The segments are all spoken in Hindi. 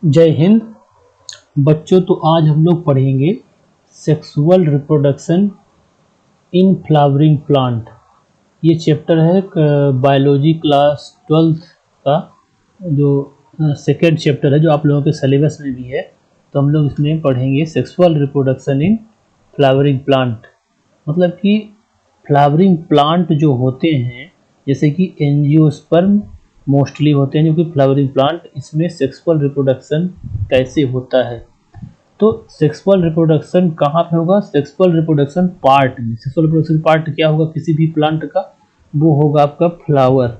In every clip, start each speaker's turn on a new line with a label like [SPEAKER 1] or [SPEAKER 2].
[SPEAKER 1] जय हिंद बच्चों। तो आज हम लोग पढ़ेंगे sexual reproduction in flowering plant. ये चैप्टर है बायोलॉजी क्लास 12th का जो सेकेंड चैप्टर है, जो आप लोगों के सिलेबस में भी है। तो हम लोग इसमें पढ़ेंगे sexual reproduction in flowering plant. मतलब कि फ्लावरिंग प्लांट जो होते हैं, जैसे कि एंजियोस्पर्म मोस्टली होते हैं जो कि फ्लावरिंग प्लांट, इसमें सेक्सुअल रिप्रोडक्शन कैसे होता है। तो सेक्सुअल रिप्रोडक्शन कहाँ पे होगा? सेक्सुअल रिप्रोडक्शन पार्ट में। सेक्सुअल रिप्रोडक्शन पार्ट क्या होगा किसी भी प्लांट का? वो होगा आपका फ्लावर,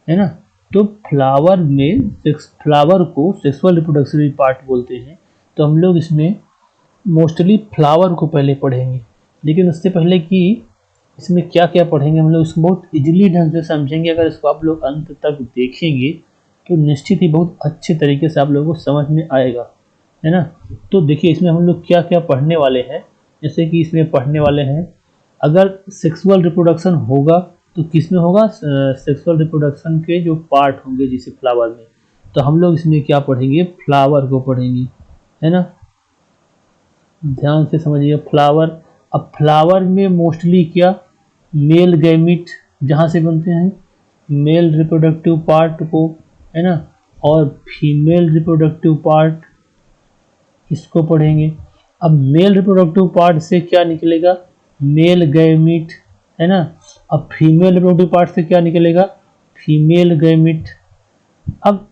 [SPEAKER 1] है ना। तो फ्लावर को सेक्सुअल रिप्रोडक्शन पार्ट बोलते हैं। तो हम लोग इसमें मोस्टली फ्लावर को पहले पढ़ेंगे, लेकिन उससे पहले कि इसमें क्या क्या पढ़ेंगे हम लोग इसको बहुत इजीली ढंग से समझेंगे। अगर इसको आप लोग अंत तक देखेंगे तो निश्चित ही बहुत अच्छे तरीके से आप लोगों को समझ में आएगा, है ना। तो देखिए इसमें हम लोग क्या क्या पढ़ने वाले हैं। जैसे कि इसमें पढ़ने वाले हैं, अगर सेक्सुअल रिप्रोडक्शन होगा तो किस में होगा? सेक्सुअल रिप्रोडक्शन के जो पार्ट होंगे जैसे फ्लावर में। तो हम लोग इसमें क्या पढ़ेंगे? फ्लावर को पढ़ेंगे, है ना। ध्यान से समझिए फ्लावर। अब फ्लावर में मोस्टली क्या मेल गैमिट जहाँ से बनते हैं, मेल रिप्रोडक्टिव पार्ट को, है ना, और फीमेल रिप्रोडक्टिव पार्ट, इसको पढ़ेंगे। अब मेल रिप्रोडक्टिव पार्ट से क्या निकलेगा? मेल गैमिट, है ना। अब फीमेल रिप्रोडक्टिव पार्ट से क्या निकलेगा? Female gamete. अब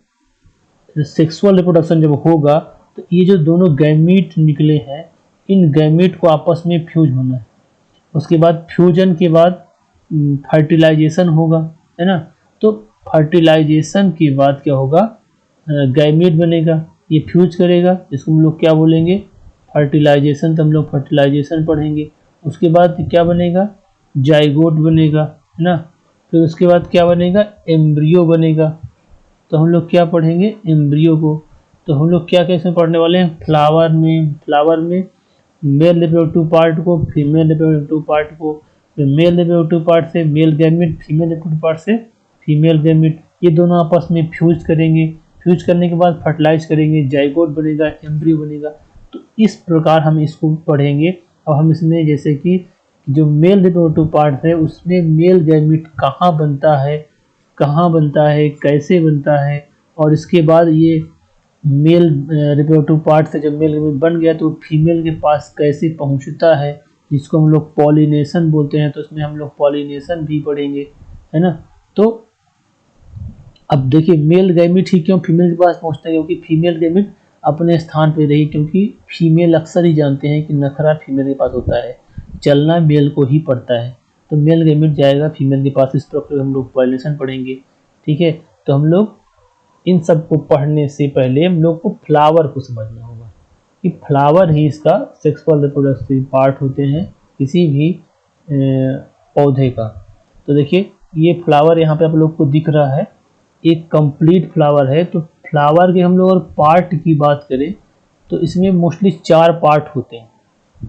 [SPEAKER 1] सेक्सुअल रिप्रोडक्शन जब होगा तो ये जो दोनों गैमीट निकले हैं, इन गैमीट को आपस में फ्यूज होना है। उसके बाद फ्यूजन के बाद फर्टिलाइजेशन होगा, है ना। तो फर्टिलाइजेशन के बाद क्या होगा? गैमीट बनेगा, ये फ्यूज करेगा, इसको हम लोग क्या बोलेंगे? फर्टिलाइजेशन। तो हम लोग फर्टिलाइजेशन पढ़ेंगे। उसके बाद क्या बनेगा? जाइगोट बनेगा, है ना। फिर उसके बाद क्या बनेगा? एम्ब्रियो बनेगा। तो हम लोग क्या पढ़ेंगे? एम्ब्रियो को। तो हम लोग क्या कैसे पढ़ने वाले हैं? फ्लावर में मेल रिप्रोडक्टिव पार्ट को, फीमेल रिप्रोडक्टिव पार्ट को, फिर मेल रिप्रोडक्टिव पार्ट से male gamete, female reproductive part से फीमेल गैमिट, ये दोनों आपस में फ्यूज करेंगे। फ्यूज करने के बाद फर्टिलाइज करेंगे, जाइगोट बनेगा, एम्ब्रियो बनेगा। तो इस प्रकार हम इसको पढ़ेंगे। अब हम इसमें जैसे कि जो मेल रिप्रोडक्टिव पार्ट है उसमें मेल गैमिट कहाँ बनता है, कैसे बनता है, और इसके बाद ये मेल रिप्रोडक्टिव पार्ट से जब मेल बन गया तो फीमेल के पास कैसे पहुंचता है, जिसको हम लोग पॉलिनेशन बोलते हैं। तो इसमें हम लोग पॉलिनेशन भी पढ़ेंगे, है ना। तो अब देखिए मेल गैमिट ही क्यों फीमेल के पास पहुंचता है? क्योंकि फीमेल गैमिट अपने स्थान पर रही, क्योंकि फीमेल अक्सर ही जानते हैं कि नखरा फीमेल के पास होता है, चलना मेल को ही पड़ता है। तो मेल गैमिट जाएगा फीमेल के पास। इस प्रकार हम लोग पॉलिनेशन पढ़ेंगे, ठीक है। तो हम लोग इन सब को पढ़ने से पहले हम लोग को फ्लावर को समझना होगा कि फ्लावर ही इसका सेक्सुअल रिप्रोडक्टिव पार्ट होते हैं किसी भी पौधे का। तो देखिए ये फ्लावर यहाँ पे आप लोग को दिख रहा है, एक कंप्लीट फ्लावर है। तो फ्लावर के हम लोग और पार्ट की बात करें तो इसमें मोस्टली 4 पार्ट होते हैं,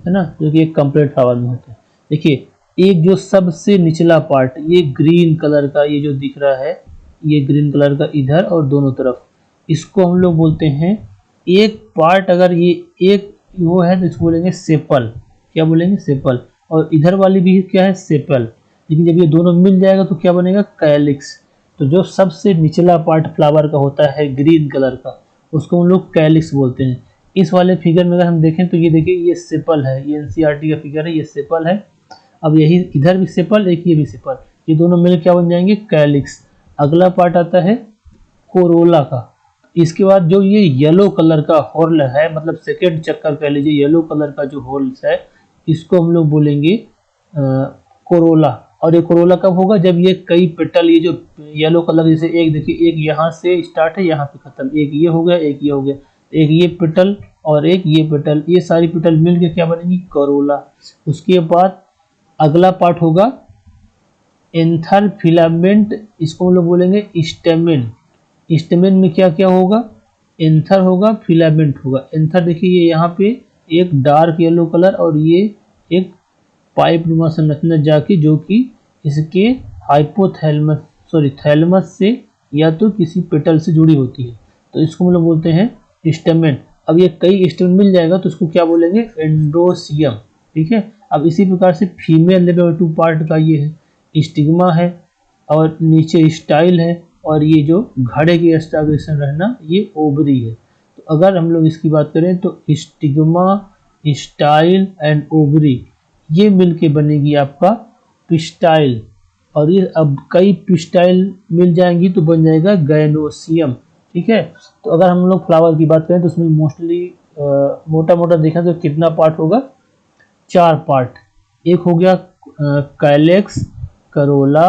[SPEAKER 1] है ना, जो कि एक कंप्लीट फ्लावर में होते हैं। देखिए एक जो सबसे निचला पार्ट, ये ग्रीन कलर का, ये जो दिख रहा है, ये ग्रीन कलर का इधर और दोनों तरफ, इसको हम लोग बोलते हैं एक पार्ट। अगर ये एक वो है तो इसको बोलेंगे सेपल। क्या बोलेंगे? सेपल। और इधर वाली भी क्या है? सेपल। लेकिन जब ये दोनों मिल जाएगा तो क्या बनेगा? कैलिक्स। तो जो सबसे निचला पार्ट फ्लावर का होता है ग्रीन कलर का, उसको हम लोग कैलिक्स बोलते हैं। इस वाले फिगर में अगर हम देखें तो ये देखिए ये सेपल है, ये एनसीईआरटी का फिगर है, ये सेपल है। अब यही इधर भी सेपल, एक ये भी सेपल, ये दोनों मिल क्या बन जाएंगे? कैलिक्स। अगला पार्ट आता है कोरोला का। इसके बाद जो ये येलो कलर का हॉर्ल है, मतलब सेकेंड चक्कर कह लीजिए, येलो कलर का जो हॉर्ल्स है, इसको हम लोग बोलेंगे कोरोला। और ये कोरोला कब होगा? जब ये कई पेटल, ये जो येलो कलर, जैसे एक देखिए, एक यहाँ से स्टार्ट है यहाँ पे खत्म, एक ये हो गया, एक ये हो गया, एक ये पेटल और एक ये पेटल, ये सारी पेटल मिलके क्या बनेगी? कोरोला। उसके बाद अगला पार्ट होगा एंथर फिलामेंट, इसको हम लोग बोलेंगे स्टेमेन। स्टेमेन में क्या क्या होगा? एंथर होगा, फिलामेंट होगा। एंथर देखिए ये यहाँ पे एक डार्क येलो कलर और ये एक पाइप नुमा संरचना जाके, जो कि इसके थैलमस से या तो किसी पेटल से जुड़ी होती है। तो इसको हम लोग बोलते हैं स्टेमेन। अब ये कई स्टेमेन मिल जाएगा तो उसको क्या बोलेंगे, एंड्रोसियम। ठीक है। अब इसी प्रकार से फीमेल रिप्रोडक्टिव पार्ट का ये है स्टिग्मा है, और नीचे स्टाइल है, और ये जो घड़े की एस्टाब्लिशन रहना ये ओवरी है। तो अगर हम लोग इसकी बात करें तो स्टिग्मा, स्टाइल एंड ओवरी ये मिलके बनेगी आपका पिस्टाइल, और ये अब कई पिस्टाइल मिल जाएंगी तो बन जाएगा गैनोसियम। ठीक है। तो अगर हम लोग फ्लावर की बात करें तो उसमें मोस्टली मोटा मोटा देखा तो कितना पार्ट होगा, 4 पार्ट। एक हो गया कैलेक्स, करोला,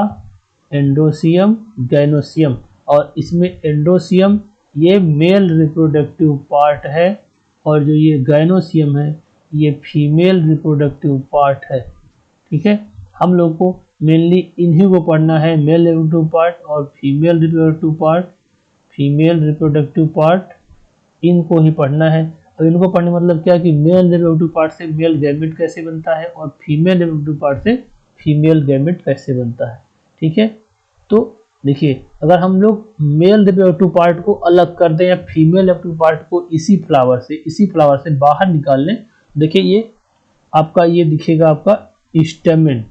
[SPEAKER 1] एंडोसियम, गैनोसियम, और इसमें एंडोसियम ये मेल रिप्रोडक्टिव पार्ट है, और जो ये गैनोसियम है ये फीमेल रिप्रोडक्टिव पार्ट है। ठीक है। हम लोग को मेनली इन्हीं को पढ़ना है, मेल रिप्रोडक्टिव पार्ट और female reproductive part, female reproductive part, इनको ही पढ़ना है। अब इनको पढ़ने मतलब क्या कि मेल रिप्रोडक्टिव पार्ट से मेल गैमेट कैसे बनता है और फीमेल रिप्रोडक्टिव पार्ट से फीमेल गैमेट कैसे बनता है। ठीक है। तो देखिए, अगर हम लोग मेल रिप्रोडक्टिव पार्ट को अलग कर दें या फीमेल रिप्रोडक्टिव पार्ट को इसी फ्लावर से बाहर निकाल लें, देखिए ये आपका ये दिखेगा आपका स्टेमेन,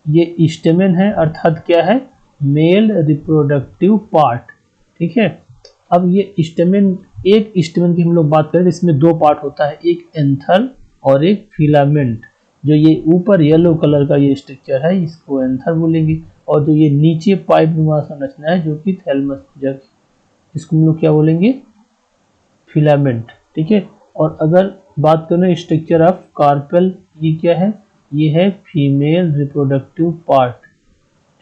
[SPEAKER 1] ये स्टेमेन है, अर्थात क्या है, मेल रिप्रोडक्टिव पार्ट। ठीक है। अब ये स्टेमेन, एक स्टेमेन की हम लोग बात करें तो इसमें 2 पार्ट होता है, एक एंथर और एक फिलामेंट। जो ये ऊपर येलो कलर का ये स्ट्रक्चर है इसको एंथर बोलेंगे, और जो ये नीचे पाइप नुमा संरचना है जो कि थैलमस जग, इसको हम लोग क्या बोलेंगे, फिलामेंट। ठीक है। और अगर बात करें स्ट्रक्चर ऑफ कार्पेल, ये क्या है, ये है फीमेल रिप्रोडक्टिव पार्ट।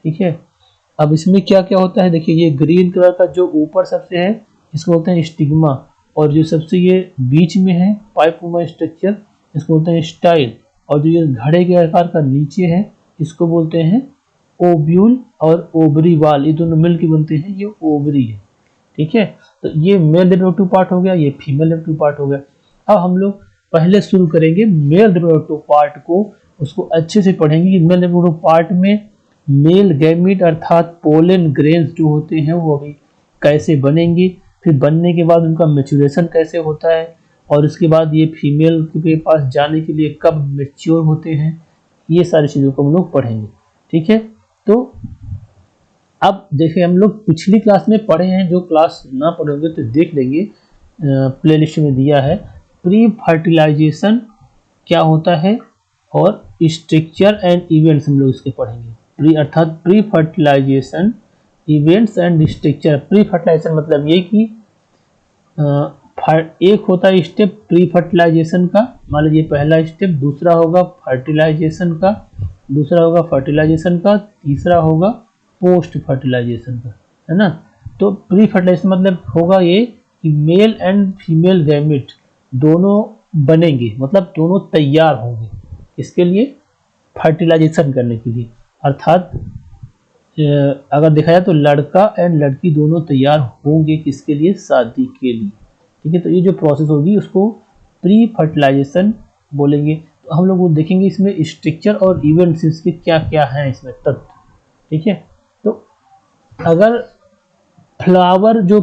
[SPEAKER 1] ठीक है। अब इसमें क्या क्या होता है, देखिए ये ग्रीन कलर का जो ऊपर सबसे है इसको बोलते हैं स्टिग्मा, और जो सबसे ये बीच में है पाइपनुमा स्ट्रक्चर इसको बोलते हैं स्टाइल, और जो ये घड़े के आकार का नीचे है इसको बोलते हैं ओब्यूल, और ओवरी वाल, ये दोनों मिलकर बनते हैं ये ओवरी है। ठीक है। तो ये मेल रिप्रोडक्टिव पार्ट हो गया, ये फीमेल रिप्रोडक्टिव पार्ट हो गया। अब हम लोग पहले शुरू करेंगे मेल रिप्रोडक्टिव पार्ट को, उसको अच्छे से पढ़ेंगे कि मेल रिप्रोडक्टिव पार्ट में मेल गैमीट अर्थात पोलन ग्रेन्स जो होते हैं वो अभी कैसे बनेंगे, फिर बनने के बाद उनका मैच्योरेशन कैसे होता है, और उसके बाद ये फीमेल के पास जाने के लिए कब मैच्योर होते हैं, ये सारी चीज़ों को हम लोग पढ़ेंगे। ठीक है। तो अब देखिए, हम लोग पिछली क्लास में पढ़े हैं, जो क्लास ना पढ़ोगे तो देख लेंगे, प्लेलिस्ट में दिया है, प्री फर्टिलाइजेशन क्या होता है और स्ट्रक्चर एंड इवेंट्स हम लोग इसके पढ़ेंगे। प्री अर्थात pre fertilisation, events and structure. Pre fertilisation मतलब ये कि एक होता है स्टेप प्री फर्टिलाइजेशन का, मान लीजिए पहला स्टेप, दूसरा होगा फर्टिलाइजेशन का, दूसरा होगा फर्टिलाइजेशन का, तीसरा होगा पोस्ट फर्टिलाइजेशन का, है ना। तो प्री फर्टिलाइजेशन मतलब होगा ये कि मेल एंड फीमेल गैमेट दोनों बनेंगे, मतलब दोनों तैयार होंगे इसके लिए, फर्टिलाइजेशन करने के लिए। अर्थात अगर देखा जाए तो लड़का एंड लड़की दोनों तैयार होंगे किसके लिए, शादी के लिए। ठीक है। तो ये जो प्रोसेस होगी उसको प्री फर्टिलाइजेशन बोलेंगे। तो हम लोग वो देखेंगे इसमें स्ट्रक्चर और इवेंट्स इसके क्या क्या हैं इसमें तत्व। ठीक है। तो अगर फ्लावर जो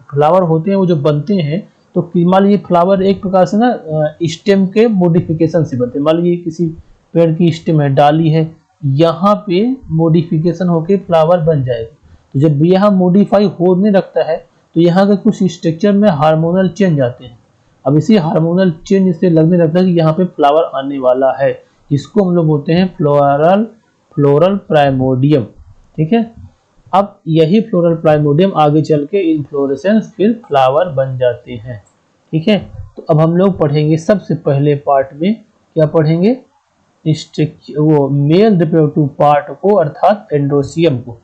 [SPEAKER 1] फ्लावर होते हैं वो जो बनते हैं, तो मान लीजिए फ्लावर एक प्रकार से ना स्टेम के मॉडिफिकेशन से बनते हैं। मान लीजिए किसी पेड़ की स्टेम है, डाली है, यहाँ पे मॉडिफिकेशन होके फ्लावर बन जाएगा। तो जब यहाँ मॉडिफाई होने लगता है तो यहाँ के कुछ स्ट्रक्चर में हार्मोनल चेंज आते हैं। अब इसी हार्मोनल चेंज से लगने लगता है कि यहाँ पे फ्लावर आने वाला है, जिसको हम लोग बोलते हैं फ्लोरल प्राइमोडियम। ठीक है। अब यही फ्लोरल प्राइमोडियम आगे चल के इन्फ्लोरेसेंस फिर फ्लावर बन जाते हैं। ठीक है। तो अब हम लोग पढ़ेंगे सबसे पहले पार्ट में क्या पढ़ेंगे, वो मेल रिप्रोडक्टिव पार्ट को अर्थात एंडोसियम को।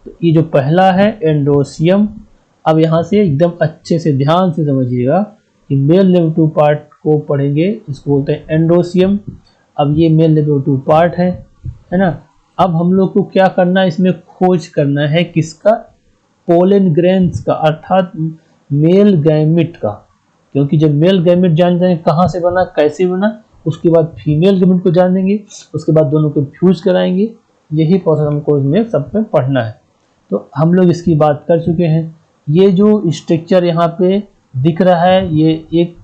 [SPEAKER 1] तो ये जो पहला है एंडोसियम, अब यहाँ से एकदम अच्छे से ध्यान से समझिएगा कि मेल रिप्रोडक्टिव पार्ट को पढ़ेंगे, इसको बोलते हैं एंडोसियम। अब ये मेल रिप्रोडक्टिव पार्ट है ना। अब हम लोग को क्या करना है, इसमें खोज करना है किसका, पोलन ग्रेन्स का, अर्थात मेल गैमेट का। क्योंकि जब मेल गैमेट जान जाएंगे कहाँ से बना, कैसे बना, उसके बाद फीमेल गैमेट को जान देंगे, उसके बाद दोनों को फ्यूज कराएंगे। यही प्रोसेस हमको इसमें सब में पढ़ना है। तो हम लोग इसकी बात कर चुके हैं। ये जो स्ट्रक्चर यहाँ पे दिख रहा है ये एक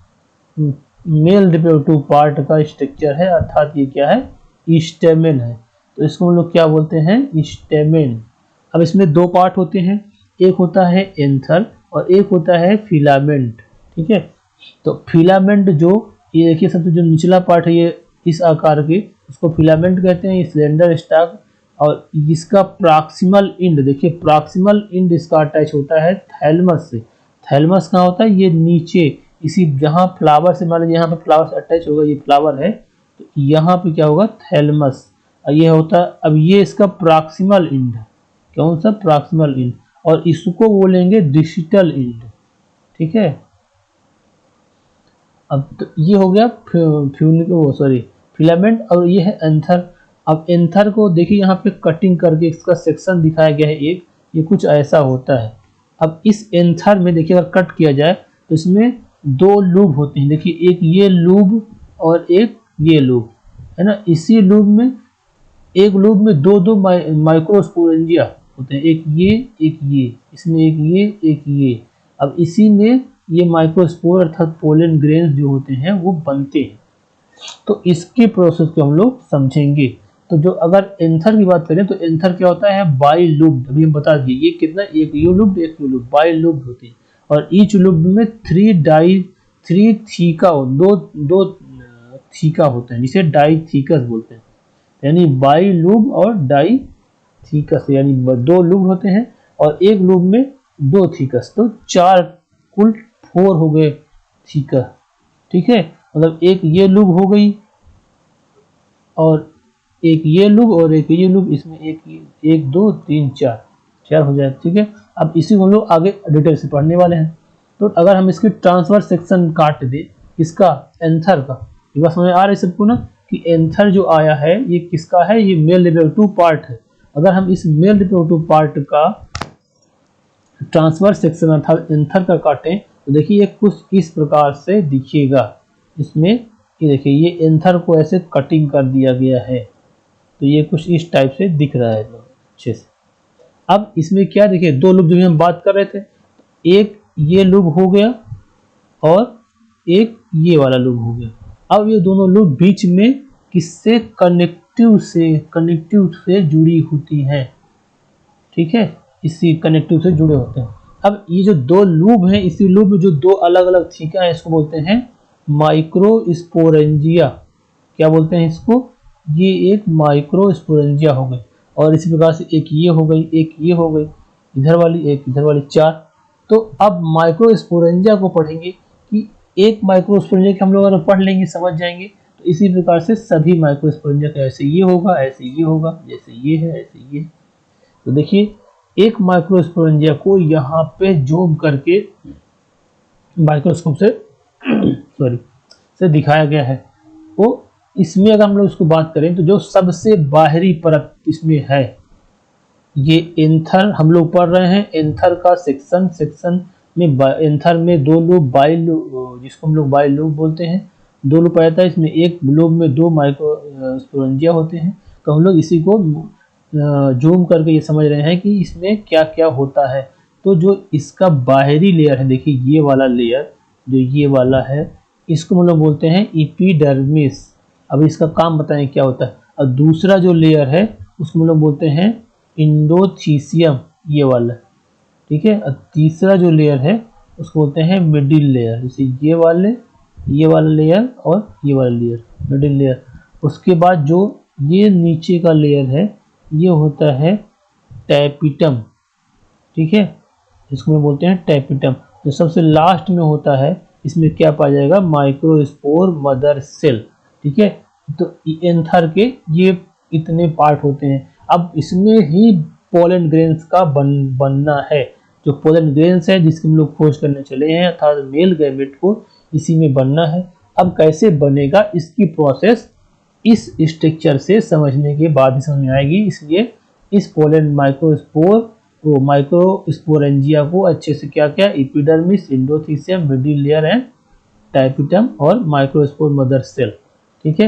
[SPEAKER 1] मेल रिप्रोडक्टिव पार्ट का स्ट्रक्चर है, अर्थात ये क्या है, स्टेमेन है। तो इसको हम लोग क्या बोलते हैं, स्टेमेन। अब इसमें दो पार्ट होते हैं, एक होता है एंथर और एक होता है फिलामेंट। ठीक है, तो फिलामेंट जो ये देखिए सबसे जो निचला पार्ट है ये इस आकार के, उसको फिलामेंट कहते हैं, ये सिलेंडर स्टाक। और इसका प्रॉक्सिमल एंड देखिए, प्रॉक्सिमल एंड इसका अटैच होता है थैलमस से। थैलमस कहाँ होता है, ये नीचे इसी जहाँ फ्लावर से, मान लीजिए यहाँ पे फ्लावर से अटैच होगा, ये फ्लावर है तो यहाँ पे क्या होगा, थैलमस। ये होता है, अब ये इसका प्रॉक्सिमल एंड है, कौन सा, प्रॉक्सिमल एंड, और इसको बोलेंगे डिजिटल एंड। ठीक है, अब तो ये हो गया फिलामेंट, और ये है एंथर। अब एंथर को देखिए यहाँ पे कटिंग करके इसका सेक्शन दिखाया गया है एक, ये कुछ ऐसा होता है। अब इस एंथर में देखिए अगर कट किया जाए तो इसमें दो लूब होते हैं, देखिए एक ये लूब और एक ये लूब है ना। इसी लूब में, एक लूब में दो दो माइक्रोस्पोरेंजिया होते हैं, एक ये, इसमें एक ये। अब इसी में ये माइक्रोस्पोर अर्थात पोलन ग्रेन्स जो होते हैं वो बनते हैं। तो इसके प्रोसेस को हम लोग समझेंगे। तो जो अगर एंथर की बात करें तो एंथर क्या होता है, बाई लूब्ड। अभी हम बता दिए ये कितना, एक यू लूब्ड एक यू लूब्ड, बाई लूब्ड होती है। और ईच लूब्ड में थ्री थीका, दो थीका होते हैं, जिसे डाइथीकस बोलते हैं। यानी बाई लूब और डाई थीकस, यानी दो लूब होते हैं और एक लूब में दो थीकस, तो चार, कुल 4 हो गए थीकस। ठीक है, मतलब एक ये लूब हो गई और एक ये लूब और एक ये लूब, इसमें एक दो तीन चार हो जाए। ठीक है, अब इसी को हम लोग आगे डिटेल से पढ़ने वाले हैं। तो अगर हम इसकी ट्रांसफर सेक्शन काट दे, इसका एंथर का, ये बात समझ आ रही है सबको ना, कि एंथर जो आया है ये किसका है, ये मेल रिप्रोडक्टिव पार्ट है। अगर हम इस मेल रिप्रोडक्टिव पार्ट का ट्रांसफर सेक्शन अर्थात एंथर का काटें तो देखिए ये कुछ इस प्रकार से दिखेगा। इसमें ये देखिए ये एंथर को ऐसे कटिंग कर दिया गया है, तो ये कुछ इस टाइप से दिख रहा है अच्छे से। अब इसमें क्या देखिए, दो लूप जो हम बात कर रहे थे, एक ये लूप हो गया और एक ये वाला लूप हो गया। अब ये दोनों लूप बीच में किससे, कनेक्टिव से जुड़ी होती हैं। ठीक है, इसी कनेक्टिव से जुड़े होते हैं। अब ये जो दो लूप हैं, इसी लूप में जो दो अलग अलग थीका है, इसको बोलते हैं माइक्रोस्पोरेंजिया। क्या बोलते हैं इसको, ये एक माइक्रोस्पोरेंजिया हो गई। और इसी प्रकार से एक ये हो गई, एक ये हो गई, इधर वाली एक, इधर वाली 4। तो अब माइक्रोस्पोरेंजिया को पढ़ेंगे कि एक माइक्रोस्पोरेंजिया के हम लोग अगर पढ़ लेंगे, समझ जाएंगे। तो इसी प्रकार से सभी माइक्रोस्पोरेंजिया का ऐसे ये होगा, ऐसे ये होगा, जैसे ये है ऐसे ये। तो देखिए एक माइक्रोस्पोरेंजिया को यहाँ पे जूम करके माइक्रोस्कोप से से दिखाया गया है। वो इसमें अगर हम लोग इसको बात करें तो जो सबसे बाहरी परत इसमें है, ये एंथर हम लोग पढ़ रहे हैं। एंथर का सेक्शन में एंथर में दो लूप, बाई लूप, जिसको हम लोग बाई लूप बोलते हैं, दो लूप आता है। इसमें एक लूप में दो माइक्रोस्पोरेंजिया होते हैं। तो हम लोग इसी को जूम करके ये समझ रहे हैं कि इसमें क्या क्या होता है। तो जो इसका बाहरी लेयर है, देखिए ये वाला लेयर जो ये वाला है, इसको हम लोग बोलते हैं एपिडर्मिस। अब इसका काम बताएं क्या होता है। और दूसरा जो लेयर है उसको हम लोग बोलते हैं इंडोथीसियम, ये वाला। ठीक है, और तीसरा जो लेयर है उसको बोलते हैं मिडिल लेयर, जैसे ये वाला लेयर और ये वाला लेयर, मिडिल लेयर। उसके बाद जो ये नीचे का लेयर है ये होता है टैपिटम। ठीक है, इसको हम बोलते हैं टैपिटम। जो सबसे लास्ट में होता है, इसमें क्या पाया जाएगा, माइक्रोस्पोर मदर सेल। ठीक है, तो एंथर के ये इतने पार्ट होते हैं। अब इसमें ही पोलन ग्रेन्स का बनना है। जो पोलन ग्रेन्स है जिसकी हम लोग खोज करने चले हैं, अर्थात मेल गैमेट को इसी में बनना है। अब कैसे बनेगा, इसकी प्रोसेस इस स्ट्रक्चर से समझने के बाद ही समझ में आएगी। इसलिए इस पोलन माइक्रोस्पोरेंजिया को अच्छे से क्या क्या, epidermis, endothecium, middle layer and tapetum और माइक्रोस्पोर मदर सेल। ठीक है,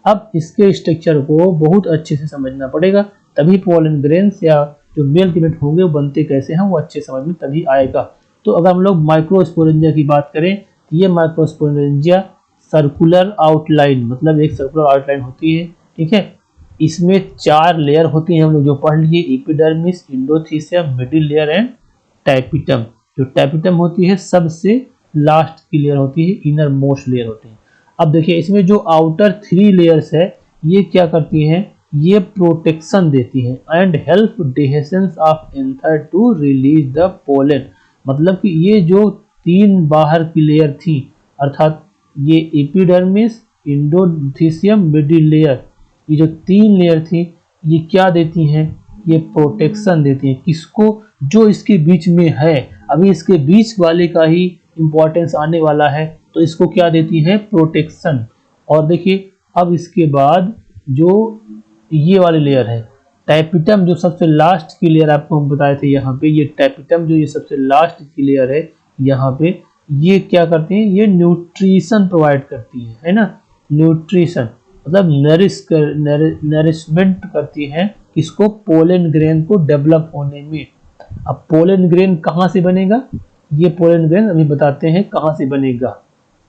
[SPEAKER 1] अब इसके स्ट्रक्चर को बहुत अच्छे से समझना पड़ेगा, तभी पोलन ग्रेन्स या जो मेल गैमेट होंगे वो बनते कैसे हैं वो अच्छे समझ में तभी आएगा। तो अगर हम लोग माइक्रोस्पोरेंजिया की बात करें तो ये माइक्रोस्पोरेंजिया सर्कुलर आउटलाइन, मतलब एक सर्कुलर आउटलाइन होती है, ठीक है। इसमें 4 लेयर होती हैं, हम लोग जो पढ़ लिए, epidermis, endothecium, middle layer and tapetum. जो टैपिटम होती है सबसे लास्ट की लेयर होती है, इनर मोस्ट लेयर होती है। अब देखिए इसमें जो आउटर 3 लेयर्स है ये क्या करती हैं, ये प्रोटेक्शन देती है and help dehiscence of anther to release the pollen. मतलब कि ये जो 3 बाहर की लेयर थी, अर्थात ये एपिडर्मिस, एंडोथीसियम, मिडिल लेयर, ये जो 3 लेयर थी ये क्या देती हैं, ये प्रोटेक्शन देती हैं। किसको, जो इसके बीच में है, अभी इसके बीच वाले का ही इंपॉर्टेंस आने वाला है, तो इसको क्या देती है, प्रोटेक्शन। और देखिए अब इसके बाद जो ये वाली लेयर है टैपिटम, जो सबसे लास्ट की लेयर आपको हम बताए थे, यहाँ पे ये टैपिटम जो ये सबसे लास्ट की लेयर है, यहाँ पे ये क्या करती है, ये न्यूट्रिशन प्रोवाइड करती है ना, न्यूट्रिशन मतलब नरिशमेंट करती है किसको, पोलन ग्रेन को डेवलप होने में। अब पोलन ग्रेन कहाँ से बनेगा, ये पोलन ग्रेन अभी बताते हैं कहाँ से बनेगा,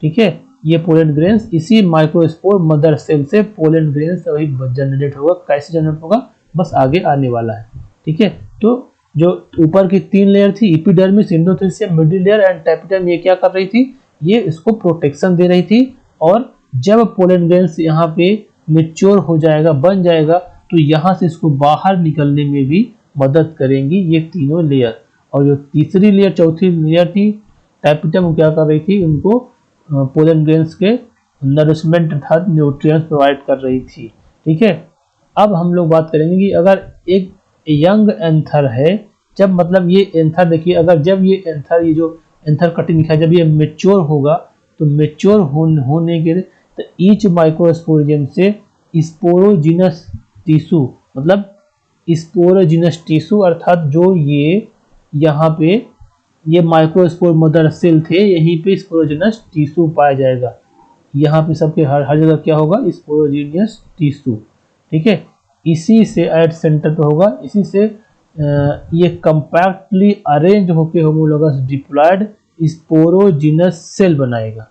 [SPEAKER 1] ठीक है। ये पोलन ग्रेन्स इसी माइक्रोस्पोर मदर सेल से पोलन ग्रेन्स अभी जनरेट होगा। कैसे जनरेट होगा बस आगे आने वाला है, ठीक है। तो जो ऊपर की 3 लेयर थी, epidermis, endothecium, middle layer and tapetum, ये क्या कर रही थी, ये इसको प्रोटेक्शन दे रही थी। और जब पोलन ग्रेन्स यहाँ पे मेच्योर हो जाएगा, बन जाएगा, तो यहाँ से इसको बाहर निकलने में भी मदद करेंगी ये तीनों लेयर। और जो तीसरी लेयर, चौथी लेयर थी टैपिटम, क्या कर रही थी, उनको पोलन ग्रेन्स के नरिशमेंट अर्थात न्यूट्रिएंट्स प्रोवाइड कर रही थी, ठीक है। अब हम लोग बात करेंगे कि अगर एक यंग एंथर है, जब मतलब ये एंथर देखिए, अगर जब ये एंथर, ये जो एंथर कटिंग दिखा, जब ये मेच्योर होगा, तो मेच्योर होने के तो ईच माइक्रोस्पोरियम से स्पोरोजिनस टिश्यू, मतलब स्पोरोजिनस टिश्यू अर्थात जो ये यहाँ पे ये माइक्रोस्पोर मदर सेल थे, यहीं पे स्पोरोजिनस टिश्यू पाया जाएगा। यहाँ पे सबके हर जगह क्या होगा, स्पोरोजिनस टिश्यू, ठीक है। इसी से एट सेंटर पे होगा, इसी से ये कंपैक्टली अरेंज होके होमोलोगस डिप्लॉयड स्पोरोजिनस सेल बनाएगा,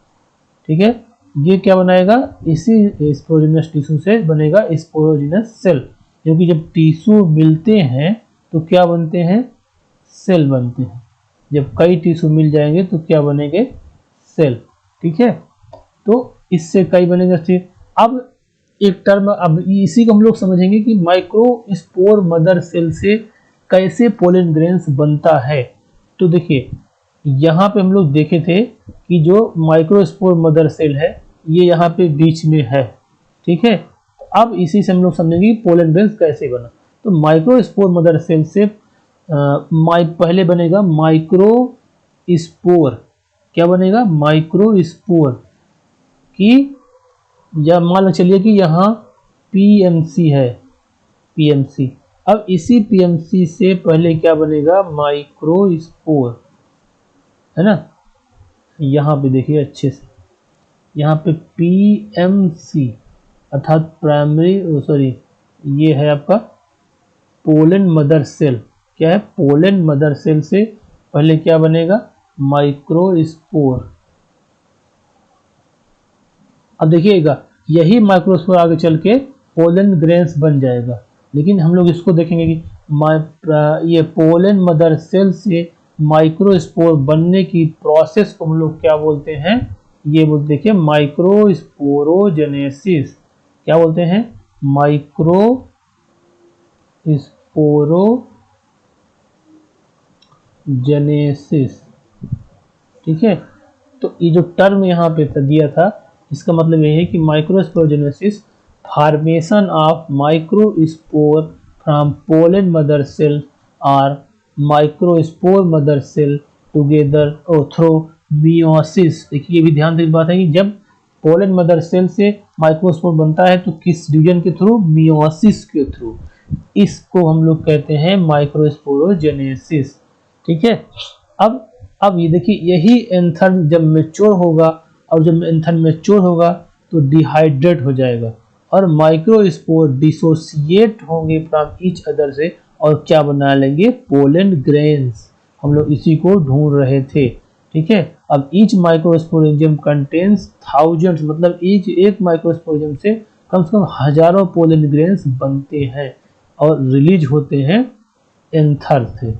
[SPEAKER 1] ठीक है। ये क्या बनाएगा, इसी स्पोरोजिनस टिश्यू से बनेगा स्पोरोजिनस सेल, क्योंकि जब टिश्यू मिलते हैं तो क्या बनते हैं, सेल बनते हैं। जब कई टिश्यू मिल जाएंगे तो क्या बनेंगे, सेल, ठीक है। तो इससे कई बनेंगे फिर। अब एक टर्म, अब इसी को हम लोग समझेंगे कि माइक्रोस्पोर मदर सेल से कैसे पोलन ग्रेन्स बनता है। तो देखिए यहाँ पे हम लोग देखे थे कि जो माइक्रोस्पोर मदर सेल है ये यहाँ पे बीच में है, ठीक है। अब इसी से हम लोग समझेंगे पोलन ग्रेन्स कैसे बना। तो माइक्रोस्पोर मदर सेल से पहले बनेगा माइक्रोस्पोर। क्या बनेगा, माइक्रोस्पोर की, या मान चलिए कि यहाँ पीएमसी है, पीएमसी। अब इसी पीएमसी से पहले क्या बनेगा, माइक्रोस्पोर, है ना। यहाँ पे देखिए अच्छे से, यहाँ पे पीएमसी अर्थात प्राइमरी, सॉरी ये है आपका पोलन मदर सेल। क्या है, पोलन मदर सेल से पहले क्या बनेगा, माइक्रोस्पोर। अब देखिएगा यही माइक्रोस्पोर आगे चल के पोलन ग्रेन्स बन जाएगा। लेकिन हम लोग इसको देखेंगे कि ये पोलन मदर सेल से माइक्रोस्पोर बनने की प्रोसेस को हम लोग क्या बोलते हैं, ये बोलते, देखिए माइक्रोस्पोरोजेनेसिस। क्या बोलते हैं, माइक्रोस्पोरोजेनेसिस, ठीक है। तो ये जो टर्म यहाँ पे दिया था, इसका मतलब ये है कि microsporogenesis formation of microspore from pollen mother cell और microspore mother cell together through meiosis. देखिए ये भी ध्यान देने की बात है कि जब पोलन मदर सेल से माइक्रोस्पोर बनता है तो किस डिवीजन के थ्रू, मियोसिस के थ्रू। इसको हम लोग कहते हैं माइक्रोस्पोरोजेनेसिस, ठीक है। अब ये देखिए यही एंथर जब मैच्योर होगा, और जब एंथर मैच्योर होगा तो डिहाइड्रेट हो जाएगा और माइक्रोस्पोर डिसोसिएट होंगे फ्रॉम ईच अदर से, और क्या बना लेंगे, पोलन ग्रेन्स। हम लोग इसी को ढूंढ रहे थे। ठीक है, अब ईच माइक्रोस्पोरेंजियम कंटेन्स थाउजेंड्स, मतलब ईच एक माइक्रोस्पोरेंजियम से कम हजारों पोलन ग्रेन्स बनते हैं और रिलीज होते हैं एंथर से।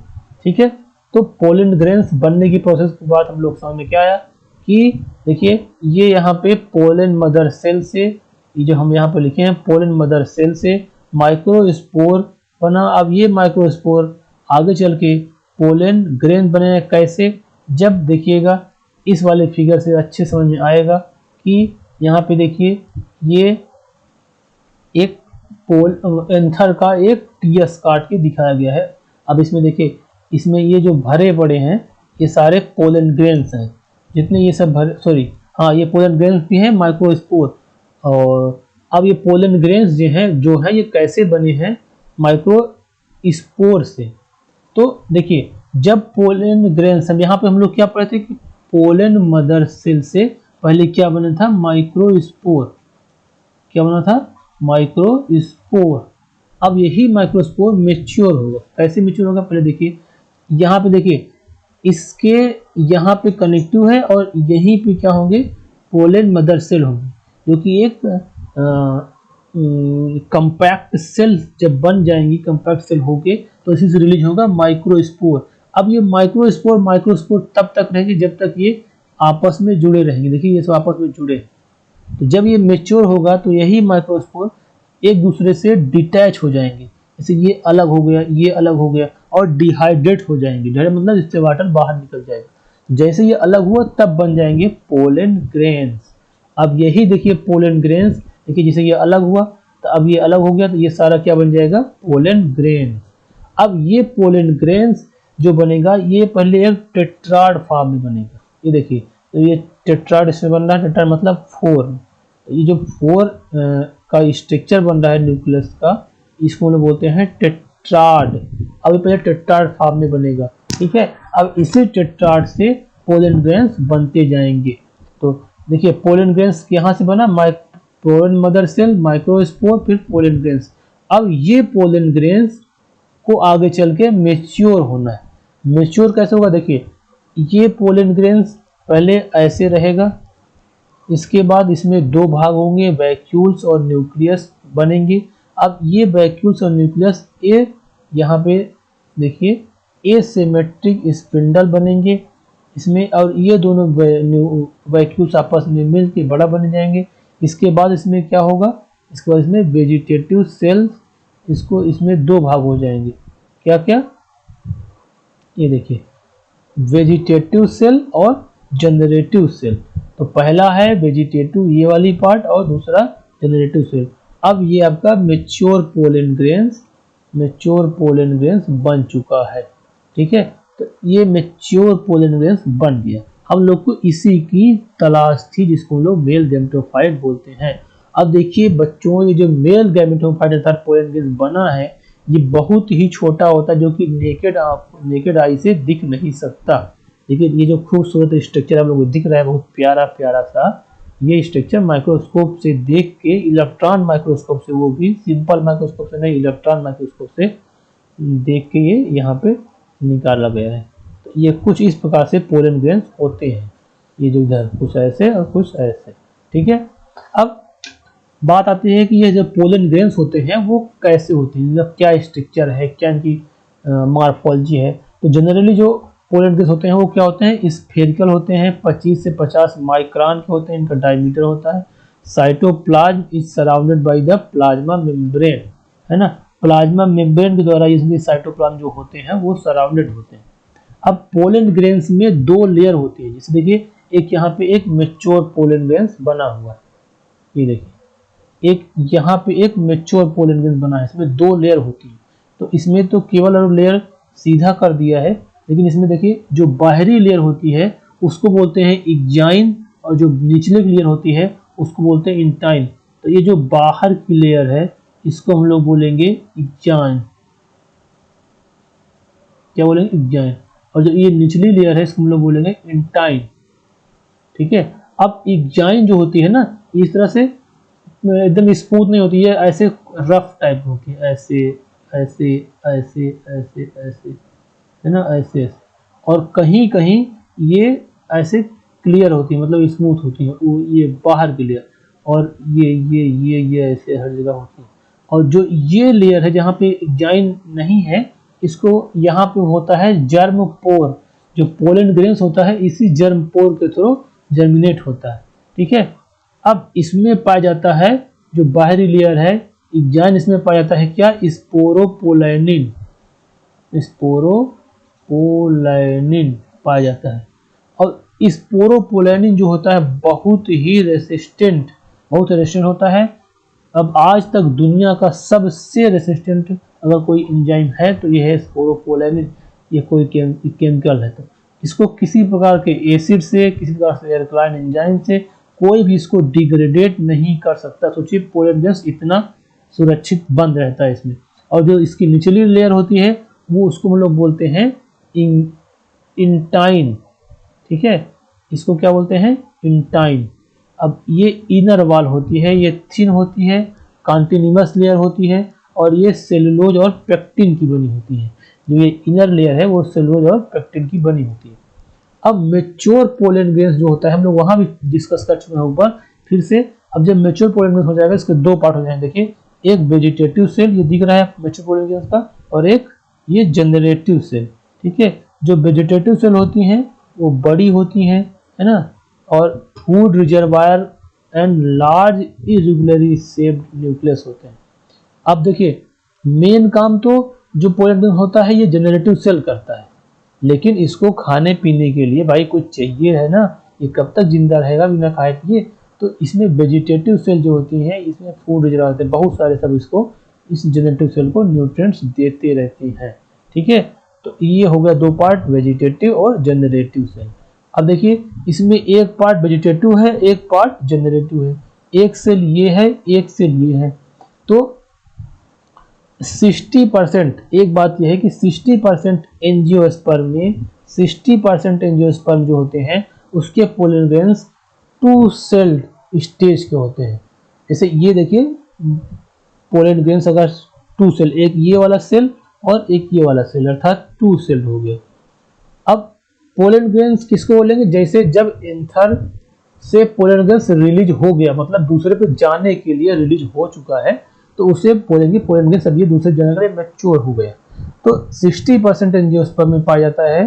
[SPEAKER 1] ठीक है, तो पोलन ग्रेन्स बनने की प्रोसेस के बाद हम लोग समझ में क्या आया कि देखिए ये यहाँ पे पोलन मदर सेल से, ये जो हम यहाँ पे लिखे हैं पोलन मदर सेल से माइक्रोस्पोर बना। अब ये माइक्रोस्पोर आगे चल के पोलन ग्रेन बने कैसे, जब देखिएगा इस वाले फिगर से अच्छे समझ में आएगा कि यहाँ पे देखिए ये एक एंथर का एक टीएस काट के दिखाया गया है। अब इसमें देखिए इसमें ये जो भरे पड़े हैं ये सारे पोलन ग्रेन्स हैं, जितने ये सब भरे, सॉरी हाँ ये पोलन ग्रेन्स भी हैं माइक्रोस्पोर। और अब ये पोलन ग्रेन्स जो है ये कैसे बने हैं, माइक्रोस्पोर से। तो देखिए जब पोलन ग्रेन्स, यहाँ पे हम लोग क्या पढ़े थे कि पोलन मदर सेल से पहले क्या बना था, माइक्रोस्पोर। क्या बना था, माइक्रोस्पोर। अब यही माइक्रोस्पोर मैच्योर होगा। कैसे मैच्योर होगा, पहले देखिए यहाँ पे देखिए इसके यहाँ पे कनेक्टिव है और यहीं पे क्या होंगे, पोलन मदर सेल होंगे, जो कि एक कंपैक्ट सेल जब बन जाएंगी, कंपैक्ट सेल होके तो इसी से रिलीज होगा माइक्रोस्पोर। अब ये माइक्रोस्पोर तब तक रहेंगे जब तक ये आपस में जुड़े रहेंगे। देखिए ये सब आपस में जुड़े, तो जब ये मैच्योर होगा तो यही माइक्रोस्पोर एक दूसरे से डिटैच हो जाएंगे। जैसे ये अलग हो गया, ये अलग हो गया और डिहाइड्रेट हो जाएंगे। डिहाइड्रेट मतलब इससे वाटर बाहर निकल जाएगा। जैसे ये अलग हुआ तब बन जाएंगे पोलन ग्रेन्स। अब यही देखिए पोलन ग्रेन्स, देखिए जैसे ये अलग हुआ तो अब ये अलग हो गया तो ये सारा क्या बन जाएगा, पोलन ग्रेन्स। अब ये पोलन ग्रेन्स जो बनेगा ये पहले एक टेट्राड फॉर्म में बनेगा। ये देखिए तो ये टेट्राड इसमें बन रहा है, टेट्राड मतलब 4। तो ये जो 4 का स्ट्रक्चर बन रहा है न्यूक्लियस का, इसको लोग बोलते हैं टेट्राड। अब पहले टेट्राड फॉर्म में बनेगा। ठीक है, अब इसी टेट्राड से पोलन ग्रेन्स बनते जाएंगे। तो देखिए पोलन ग्रेन्स यहाँ से बना, पोलन मदर सेल, माइक्रोस्पोर, फिर पोलन ग्रेन्स। अब ये पोलन ग्रेन्स को आगे चल के मेच्योर होना है। मेच्योर कैसे होगा, देखिए ये पोलन ग्रेन्स पहले ऐसे रहेगा, इसके बाद इसमें दो भाग होंगे, वैक्यूल्स और न्यूक्लियस बनेंगे। अब ये वैक्यूल्स और न्यूक्लियस ए यहाँ पे देखिए एसिमेट्रिक स्पिंडल बनेंगे इसमें, और ये दोनों वैक्यूल्स आपस में मिल के बड़ा बन जाएंगे। इसके बाद इसमें क्या होगा, इसके बाद इसमें वेजिटेटिव सेल्स, इसमें दो भाग हो जाएंगे। क्या क्या, ये देखिए वेजिटेटिव सेल और जनरेटिव सेल। तो पहला है वेजिटेटिव ये वाली पार्ट और दूसरा जनरेटिव सेल। अब ये आपका मैच्योर पोलन ग्रेन्स बन चुका है। ठीक है, तो ये मैच्योर पोलन ग्रेन्स बन गया। हम लोग को इसी की तलाश थी जिसको हम लोग मेल गैमेटोफाइट बोलते हैं। अब देखिए बच्चों, ये जो मेल गैमेटोफाइट अर्थात पोलन ग्रेन्स बना है ये बहुत ही छोटा होता है, जो कि नेकेड आई से दिख नहीं सकता। लेकिन ये जो खूबसूरत स्ट्रक्चर आप लोगों को दिख रहा है, बहुत प्यारा प्यारा सा, ये स्ट्रक्चर माइक्रोस्कोप से देख के, इलेक्ट्रॉन माइक्रोस्कोप से, वो भी सिंपल माइक्रोस्कोप से नहीं, इलेक्ट्रॉन माइक्रोस्कोप से देख के ये यहाँ पे निकाला गया है। तो ये कुछ इस प्रकार से पोलन ग्रेन्स होते हैं, ये जो इधर कुछ ऐसे और कुछ ऐसे। ठीक है, अब बात आती है कि ये जो पोलन ग्रेन्स होते हैं वो कैसे होते हैं, मतलब क्या स्ट्रक्चर है, क्या इनकी मॉर्फोलॉजी है। तो जनरली जो पोलन ग्रेन्स होते हैं वो क्या होते हैं, स्फेरिकल होते हैं, 25 से 50 माइक्रोन के होते हैं, इनका डायमीटर होता है। Cytoplasm is surrounded by the plasma membrane, है ना, प्लाज्मा मेम्ब्रेन के द्वारा इसमें साइटोप्लाज्म जो होते हैं वो सराउंडेड होते हैं। अब पोलन ग्रेन्स में दो लेयर होती है, जैसे देखिए एक यहाँ पे एक मैच्योर पोलन ग्रेन्स बना हुआ है, ये देखिए एक यहाँ पे एक मैच्योर पोलन ग्रेन्स बना है, इसमें दो लेयर होती है। तो इसमें तो केवल और लेयर सीधा कर दिया है, लेकिन इसमें देखिए जो बाहरी लेयर होती है उसको बोलते हैं इग्जाइन, और जो निचले की लेयर होती है उसको बोलते हैं इंटाइन। तो ये जो बाहर की लेयर है इसको हम लोग बोलेंगे इग्जाइन, क्या बोलेंगे, इग्जाइन। और जो ये निचली लेयर है इसको हम लोग बोलेंगे इंटाइन। ठीक है, अब इग्जाइन जो होती है ना, इस तरह से एकदम स्मूथ नहीं होती है, ऐसे रफ टाइप होती है, ऐसे ऐसे ऐसे ऐसे ऐसे, है ना, ऐसे ऐसे। और कहीं कहीं ये ऐसे क्लियर होती है, मतलब स्मूथ होती है, वो ये बाहर की लेयर, और ये ऐसे हर जगह होती है। और जो ये लेयर है जहाँ पे जाइन नहीं है, इसको यहाँ पे होता है जर्म पोर। जो पोलन ग्रेन्स होता है इसी जर्म पोर के थ्रू जर्मिनेट होता है। ठीक है, अब इसमें पाया जाता है जो बाहरी लेयर है जाइन, इसमें पाया जाता है क्या, स्पोरोपोलैनिन। स्पोरोपोलैनिन पाया जाता है। और स्पोरोपोलैनिन जो होता है बहुत रेसिस्टेंट होता है। अब आज तक दुनिया का सबसे रेसिस्टेंट अगर कोई एंजाइम है तो ये है स्पोरोपोलैनिन। ये कोई केमिकल है, तो इसको किसी प्रकार के एसिड से, किसी प्रकार से एल्कलाइन एंजाइम से कोई भी इसको डिग्रेडेट नहीं कर सकता। सोचिए पोलन गैस इतना सुरक्षित बंद रहता है इसमें। और जो इसकी निचली लेयर होती है वो उसको हम लोग बोलते हैं इंटाइन। ठीक है, इसको क्या बोलते हैं, इंटाइन। अब ये इनर वॉल होती है, ये थिन होती है, कॉन्टिन्यूअस लेयर होती है, और ये सेलुलोज और पेक्टिन की बनी होती है। जो ये इनर लेयर है वो सेलुलोज और पेक्टिन की बनी होती है। अब मेच्योर पोलन ग्रेन्स जो होता है, हम लोग वहां भी डिस्कस कर चुके हैं ऊपर, फिर से अब जब मेच्योर पोलन ग्रेन्स हो जाएगा इसके दो पार्ट हो जाएंगे। देखिए, एक वेजिटेटिव सेल, ये दिख रहा है मेच्योर पोलन ग्रेन्स का, और एक ये जनरेटिव सेल। ठीक है, जो वेजिटेटिव सेल होती हैं वो बड़ी होती हैं, है ना, और food reservoir and large irregularly shaped nucleus होते हैं। अब देखिए, मेन काम तो जो पोलन ग्रेन होता है ये जनरेटिव सेल करता है, लेकिन इसको खाने पीने के लिए भाई कुछ चाहिए है ना, ये कब तक जिंदा रहेगा बिना खाए पिए। तो इसमें वेजिटेटिव सेल जो होती हैं इसमें फूड रिजर्वायर होते हैं, बहुत सारे सब इसको, इस जनरेटिव सेल को न्यूट्रिएंट्स देते रहती हैं। ठीक है, तो ये हो गया दो पार्ट, वेजिटेटिव और जनरेटिव सेल। अब देखिए, इसमें एक पार्ट वेजिटेटिव है, एक पार्ट जनरेटिव है, एक सेल ये है, एक सेल ये है। तो 60%, एक बात यह है कि 60% एंजियोस्पर्म में 60% एंजियोस्पर्म जो होते हैं उसके पोलन ग्रेन्स 2 सेल्ड स्टेज के होते हैं। जैसे ये देखिए, पोलन ग्रेन्स अगर 2 सेल, एक ये वाला सेल और एक ये वाला सेल, अर्थात 2 सेल हो गया। अब पोलन ग्रेन्स किसको बोलेंगे, जैसे जब एंथर से पोलन ग्रेन्स रिलीज हो गया, मतलब दूसरे पे जाने के लिए रिलीज हो चुका है, तो उसे बोलेंगे पोलन ग्रेन्स अब ये दूसरे जाने के लिए मैच्योर हो गया। तो 60% एंजियोस्पर्म में पाया जाता है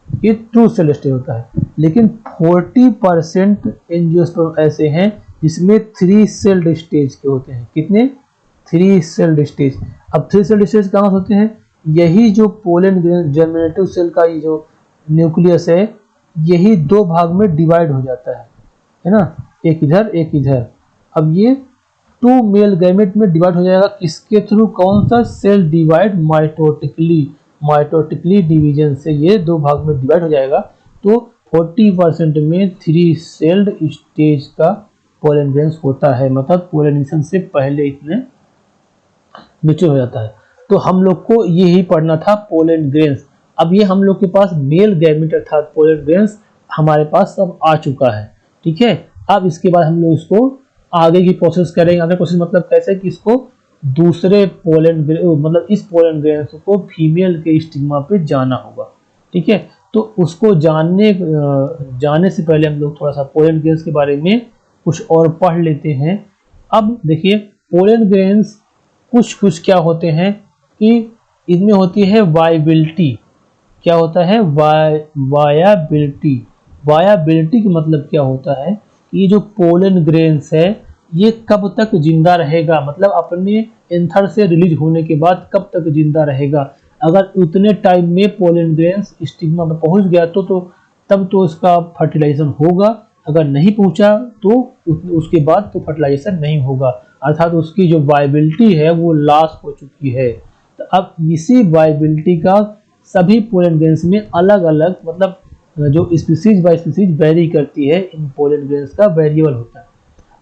[SPEAKER 1] कि 2 सेल स्टेज होता है, लेकिन 40% एंजियोस्पर्म ऐसे हैं जिसमें 3 सेल्ड स्टेज के होते हैं। कितने, 3 सेल्ड स्टेज। अब 3 सेल्ड स्टेज कहाँ होते हैं, यही जो पोलन ग्रेन जर्मिनेटिव सेल का ये जो न्यूक्लियस है यही 2 भाग में डिवाइड हो जाता है ना, एक इधर एक इधर। अब ये 2 मेल गैमेट में डिवाइड हो जाएगा, किसके थ्रू, कौन सा, सेल डिवाइड माइटोटिकली डिवीजन से ये 2 भाग में डिवाइड हो जाएगा। तो 40% में 3 सेल्ड स्टेज का पोलन ग्रेन्स होता है, मतलब पोलिनेशन से पहले इतने मैच्योर हो जाता है। तो हम लोग को यही पढ़ना था पोलन ग्रेन्स। अब ये हम लोग के पास मेल गैमेट अर्थात पोलन ग्रेन्स हमारे पास अब आ चुका है। ठीक है, अब इसके बाद हम लोग इसको आगे की प्रोसेस करेंगे। आगे प्रोसेस मतलब कैसे कि इसको दूसरे पोलन मतलब इस पोलन ग्रेन्स को फीमेल के स्टिग्मा पे जाना होगा। ठीक है, तो उसको जाने से पहले हम लोग थोड़ा सा पोलन ग्रेन्स के बारे में कुछ और पढ़ लेते हैं। अब देखिए, पोलन ग्रेन्स कुछ क्या होते हैं कि इनमें होती है वायबिलिटी। क्या होता है, वायाबिलिटी। वायाबिलिटी का मतलब क्या होता है कि ये जो पोलन ग्रेन्स है ये कब तक जिंदा रहेगा, मतलब अपने एंथर से रिलीज होने के बाद कब तक जिंदा रहेगा। अगर उतने टाइम में पोलन ग्रेन्स स्टिग्मा में पहुंच गया तो तब तो इसका फर्टिलाइजेशन होगा, अगर नहीं पहुंचा तो उसके बाद तो फर्टिलाइजेशन नहीं होगा, अर्थात उसकी जो वायबिलिटी है वो लॉस हो चुकी है। तो अब इसी वायबिलिटी का सभी पोलन ग्रेन्स में अलग अलग, मतलब जो स्पीसीज बाय स्पीसीज वेरी करती है, इन पोलन ग्रेन्स का वेरिएबल होता है।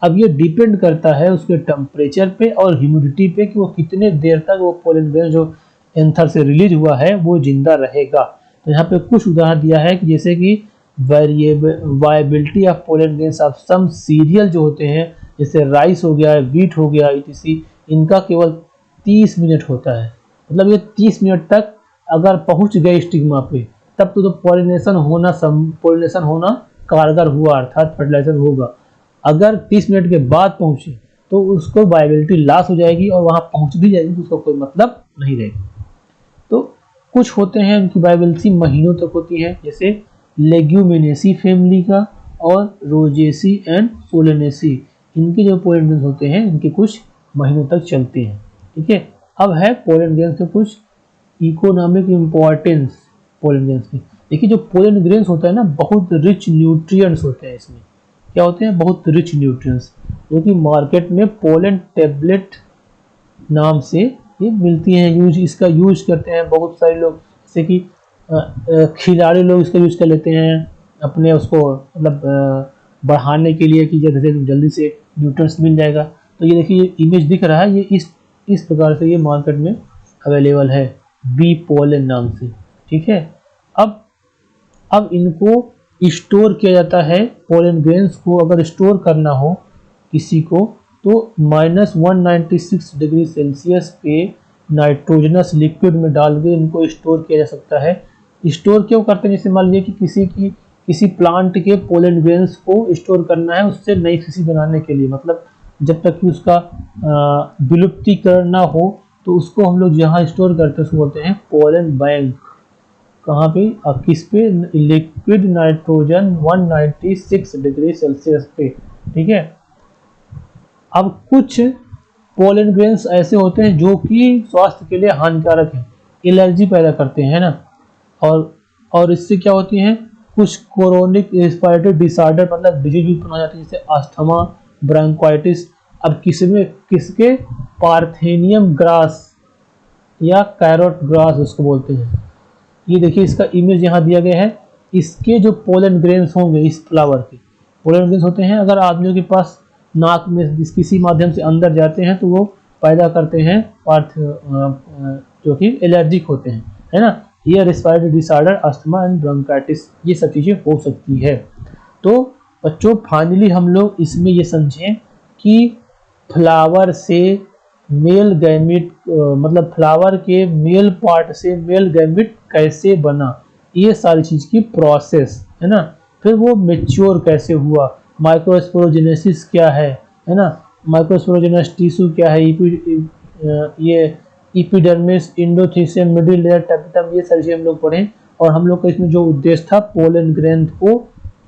[SPEAKER 1] अब ये डिपेंड करता है उसके टेम्परेचर पे और ह्यूमिडिटी पे कि वो कितने देर तक वो पोलन ग्रेन जो एंथर से रिलीज हुआ है वो जिंदा रहेगा। तो यहाँ पे कुछ उदाहरण दिया है कि जैसे कि viability of pollen grains of some cereal जो होते हैं, जैसे राइस हो गया, व्हीट हो गया, etc, इनका केवल 30 मिनट होता है। मतलब ये 30 मिनट तक अगर पहुंच गए स्टिग्मा पे तब तो पॉलिनेशन होना कारगर हुआ, अर्थात फर्टिलाइजर होगा। अगर 30 मिनट के बाद पहुंचे तो उसको वायबिलिटी लॉस हो जाएगी, और वहां पहुंच भी जाएगी तो उसका कोई मतलब नहीं रहेगा। तो कुछ होते हैं उनकी वायबिलिटी महीनों तक होती है, जैसे लेग्यूमिनेसी फैमिली का और रोजेसी एंड सोलेनेसी, इनके जो पोलन ग्रेन्स होते हैं इनके कुछ महीनों तक चलते हैं। ठीक है, अब है पोलन ग्रेन्स के कुछ इकोनॉमिक इम्पोर्टेंस पोलन ग्रेन्स की। देखिए जो पोलन ग्रेन्स होता है ना, बहुत रिच न्यूट्रिएंट्स होते हैं इसमें। क्या होते हैं? बहुत रिच न्यूट्रिएंट्स, जो कि मार्केट में पोलन टेबलेट नाम से ये मिलती हैं। इसका यूज करते हैं बहुत सारे लोग, जैसे कि खिलाड़ी लोग इसका यूज कर लेते हैं अपने उसको मतलब बढ़ाने के लिए, कि जल्दी से न्यूट्रिएंट्स मिल जाएगा। तो ये देखिए ये इमेज दिख रहा है, ये इस प्रकार से ये मार्केट में अवेलेबल है, बी पोलन नाम से। ठीक है, अब इनको स्टोर किया जाता है। पोलन ग्रेन्स को अगर स्टोर करना हो किसी को, तो -196 डिग्री सेल्सियस पे नाइट्रोजनस लिक्विड में डाल के इनको स्टोर किया जा सकता है। स्टोर क्यों करते हैं? जैसे मान लीजिए कि किसी प्लांट के पोलन ग्रेन्स को स्टोर करना है, उससे नई कृषि बनाने के लिए, मतलब जब तक कि उसका विलुप्तीकरण ना हो, तो उसको हम लोग जहाँ स्टोर करते हैं उसको बोलते हैं पोलन बैंक। कहाँ पे? किस पे? लिक्विड नाइट्रोजन 196 डिग्री सेल्सियस पे। ठीक है, अब कुछ पोलन ग्रेन्स ऐसे होते हैं जो कि स्वास्थ्य के लिए हानिकारक हैं, एलर्जी पैदा करते हैं ना, और इससे क्या होती हैं, कुछ क्रोनिक रेस्पिरेटरी डिसऑर्डर मतलब डिजीज उत्पन्न हो जाती है, जैसे अस्थमा, ब्रोंकाइटिस। अब किसके? पार्थेनियम ग्रास या कैरोट ग्रास उसको बोलते हैं। ये देखिए इसका इमेज यहाँ दिया गया है। इसके जो पोलन ग्रेन्स होंगे, इस फ्लावर के पोलन ग्रेन्स होते हैं, अगर आदमियों के पास नाक में किसी माध्यम से अंदर जाते हैं तो वो पैदा करते हैं जो कि एलर्जिक होते हैं, है ना। ये respiratory disorder, asthma and bronchitis, ये सब चीज़ें हो सकती है। तो बच्चों फाइनली हम लोग इसमें ये समझें कि फ्लावर से मेल गैमिट मतलब फ्लावर के मेल पार्ट से मेल गैमिट कैसे बना, ये सारी चीज़ की प्रोसेस है ना। फिर वो मैच्योर कैसे हुआ, माइक्रोस्पोरोजेनेसिस क्या है ना, माइक्रोस्पोरोजेनस टिश्यू क्या है, ये epidermis, endothecium, middle layer, tapetum, ये सारी चीज़ें हम लोग पढ़ें। और हम लोग का इसमें जो उद्देश्य था पोलन ग्रैंथ को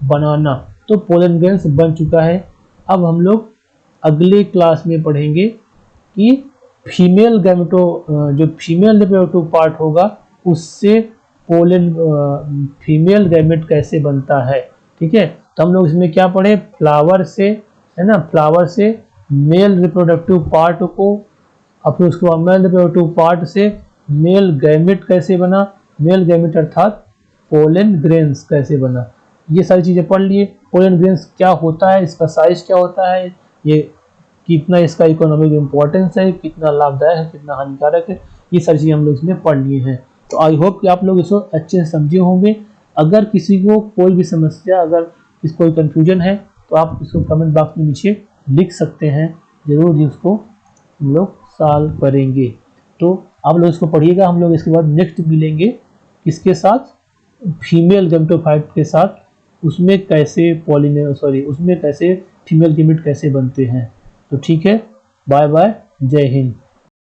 [SPEAKER 1] बनाना, तो पोलन ग्रैंथ बन चुका है। अब हम लोग अगले क्लास में पढ़ेंगे कि फीमेल गैमेटो जो फीमेल रिप्रोडक्टिव पार्ट होगा उससे पोलन फीमेल गैमेट कैसे बनता है। ठीक है, तो हम लोग इसमें क्या पढ़े, फ्लावर से है ना, फ्लावर से मेल रिप्रोडक्टिव पार्ट को, और फिर उसके बाद मेल रिप्रोडक्टिव पार्ट से मेल गैमेट कैसे बना, मेल गैमेट अर्थात पोलन ग्रेन्स कैसे बना, ये सारी चीज़ें पढ़ लिए। पोलन ग्रेन्स क्या होता है, इसका साइज क्या होता है, ये कितना इसका इकोनॉमिक इम्पोर्टेंस है, कितना लाभदायक है, कितना हानिकारक है, ये सारी चीज़ें हम लोग इसमें पढ़ लिए हैं। तो आई होप कि आप लोग इसको अच्छे से समझे होंगे। अगर किसी को कोई भी समस्या, अगर किसी कोई कन्फ्यूजन है तो आप इसको कमेंट बॉक्स में नीचे लिख सकते हैं, ज़रूर ही उसको हम लोग सॉल्व करेंगे। तो आप लोग इसको पढ़िएगा, हम लोग इसके बाद नेक्स्ट मिलेंगे किसके साथ, फीमेल गैमेटोफाइट के साथ, उसमें कैसे उसमें कैसे फीमेल गैमेट कैसे बनते हैं। तो ठीक है, बाय बाय, जय हिंद।